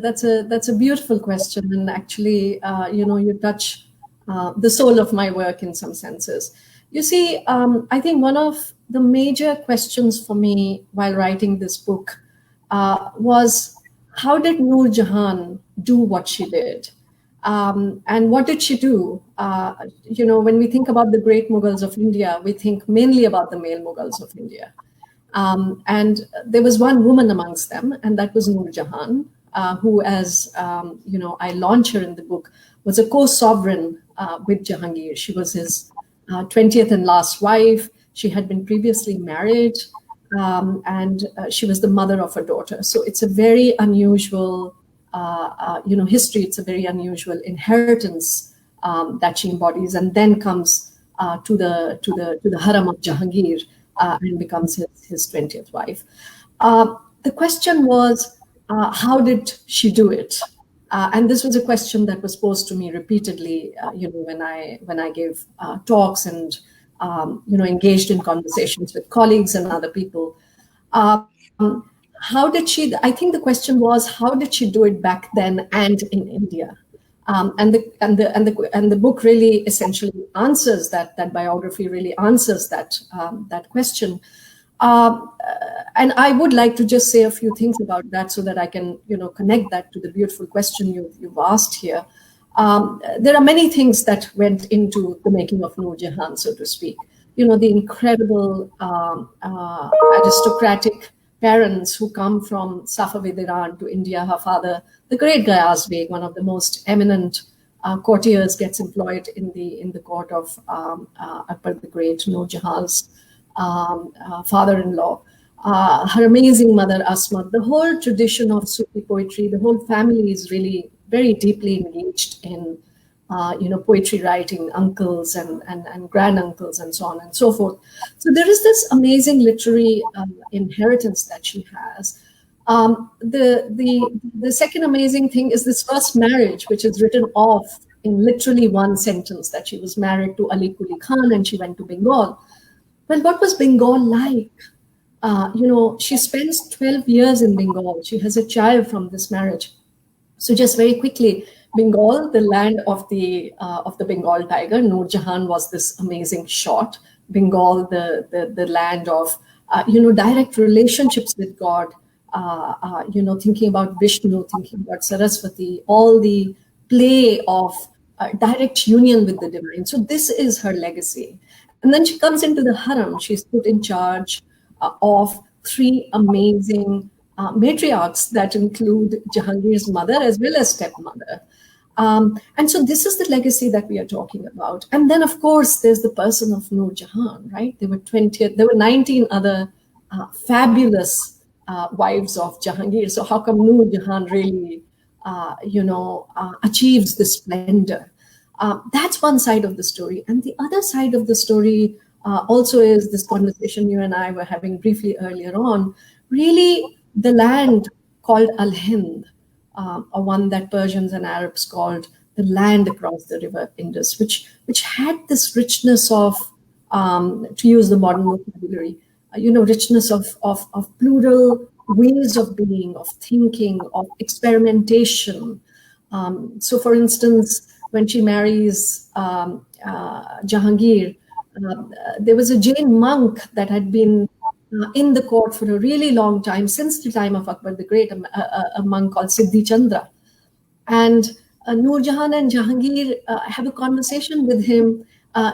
that's a beautiful question, and actually, you touch the soul of my work in some senses. You see, I think one of the major questions for me while writing this book was, how did Nur Jahan do what she did? And what did she do? When we think about the great Mughals of India, we think mainly about the male Mughals of India. And there was one woman amongst them, and that was Nur Jahan, who, as I launch her in the book, was a co-sovereign with Jahangir. She was his 20th and last wife. She had been previously married, and she was the mother of a daughter. So it's a very unusual, history. It's a very unusual inheritance that she embodies, and then comes to the harem of Jahangir. And becomes his 20th wife. The question was, how did she do it? And this was a question that was posed to me repeatedly, when I gave talks and engaged in conversations with colleagues and other people. How did she? I think the question was, how did she do it back then and in India? And the book really essentially answers that biography really answers that question. And I would like to just say a few things about that so that I can connect that to the beautiful question you've asked here. There are many things that went into the making of Nur Jahan, so to speak. The incredible aristocratic parents who come from Safavid Iran to India. Her father, the great Gayaz Beg, one of the most eminent courtiers, gets employed in the court of Akbar the Great, Nur Jahan's father-in-law. Her amazing mother, Asmat. The whole tradition of Sufi poetry, the whole family is really very deeply engaged in poetry writing, uncles and granduncles and so on and so forth. So there is this amazing literary inheritance that she has. The second amazing thing is this first marriage, which is written off in literally one sentence, that she was married to Ali Kuli Khan and she went to Bengal. Well, what was Bengal like? She spends 12 years in Bengal. She has a child from this marriage. So just very quickly, Bengal, the land of the Bengal tiger. Nur Jahan was this amazing shot. Bengal, the land of direct relationships with God. Thinking about Vishnu, thinking about Saraswati, all the play of direct union with the divine. So this is her legacy. And then she comes into the harem. She's put in charge of three amazing matriarchs that include Jahangir's mother as well as stepmother. And so this is the legacy that we are talking about. And then, of course, there's the person of Nur Jahan, right? There were 19 other fabulous wives of Jahangir. So how come Nur Jahan really, achieves this splendor? That's one side of the story. And the other side of the story also is this conversation you and I were having briefly earlier on. Really, the land called Al-Hind, or one that Persians and Arabs called the land across the river Indus, which had this richness of, to use the modern vocabulary, richness of plural ways of being, of thinking, of experimentation. So, for instance, when she marries Jahangir, there was a Jain monk that had been in the court for a really long time, since the time of Akbar the Great, a monk called Siddhi Chandra. And Nur Jahan and Jahangir have a conversation with him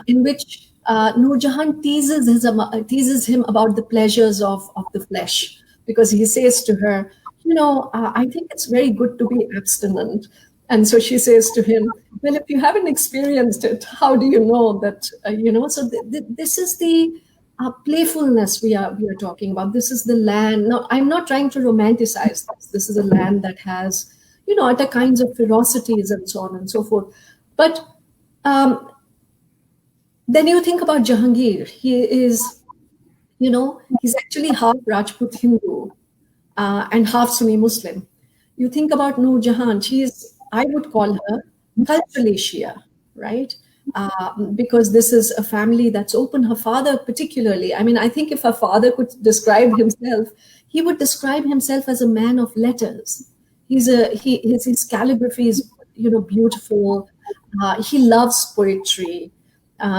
in which Nur Jahan teases him about the pleasures of the flesh, because he says to her, I think it's very good to be abstinent. And so she says to him, well, if you haven't experienced it, how do you know that, so this is the playfulness we are talking about. This is the land. Now, I'm not trying to romanticize this. This is a land that has, other kinds of ferocities and so on and so forth. But then you think about Jahangir. He is, he's actually half Rajput Hindu and half Sunni Muslim. You think about Nur Jahan. I would call her culturally Shia, right? Because this is a family that's open. Her father particularly, I think if her father could describe himself, he would describe himself as a man of letters. His calligraphy is, beautiful. He loves poetry.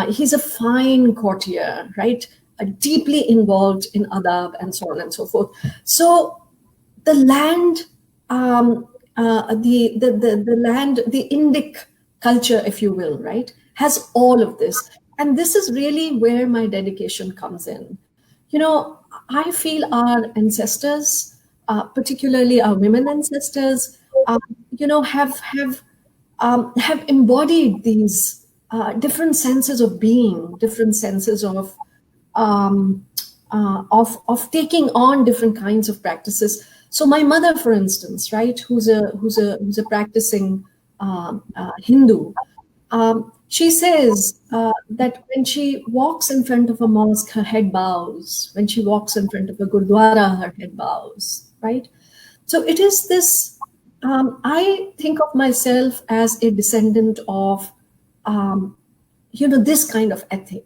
He's a fine courtier, right? Deeply involved in adab and so on and so forth. So the land, the land, the Indic culture, if you will, right, has all of this. And this is really where my dedication comes in. I feel our ancestors, particularly our women ancestors, have embodied these different senses of being, different senses of taking on different kinds of practices. So my mother, for instance, right, who's a practicing Hindu, she says that when she walks in front of a mosque, her head bows. When she walks in front of a gurdwara, her head bows. Right. So it is this. I think of myself as a descendant of, this kind of ethic.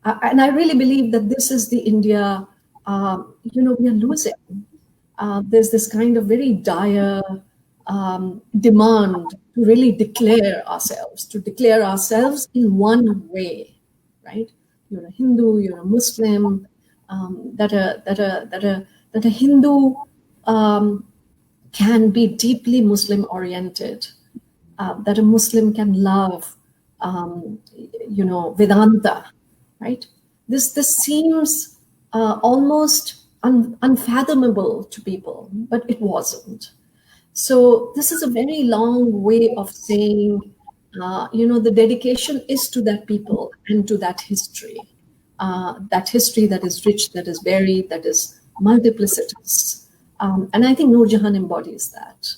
And I really believe that this is the India, we are losing. There's this kind of very dire demand to really to declare ourselves in one way, right? You're a Hindu, you're a Muslim, that a Hindu can be deeply Muslim oriented, that a Muslim can love, Vedanta, right? This seems almost unfathomable to people, but it wasn't. So this is a very long way of saying, the dedication is to that people and to that history that is rich, that is varied, that is multiplicitous. And I think Nur Jahan embodies that.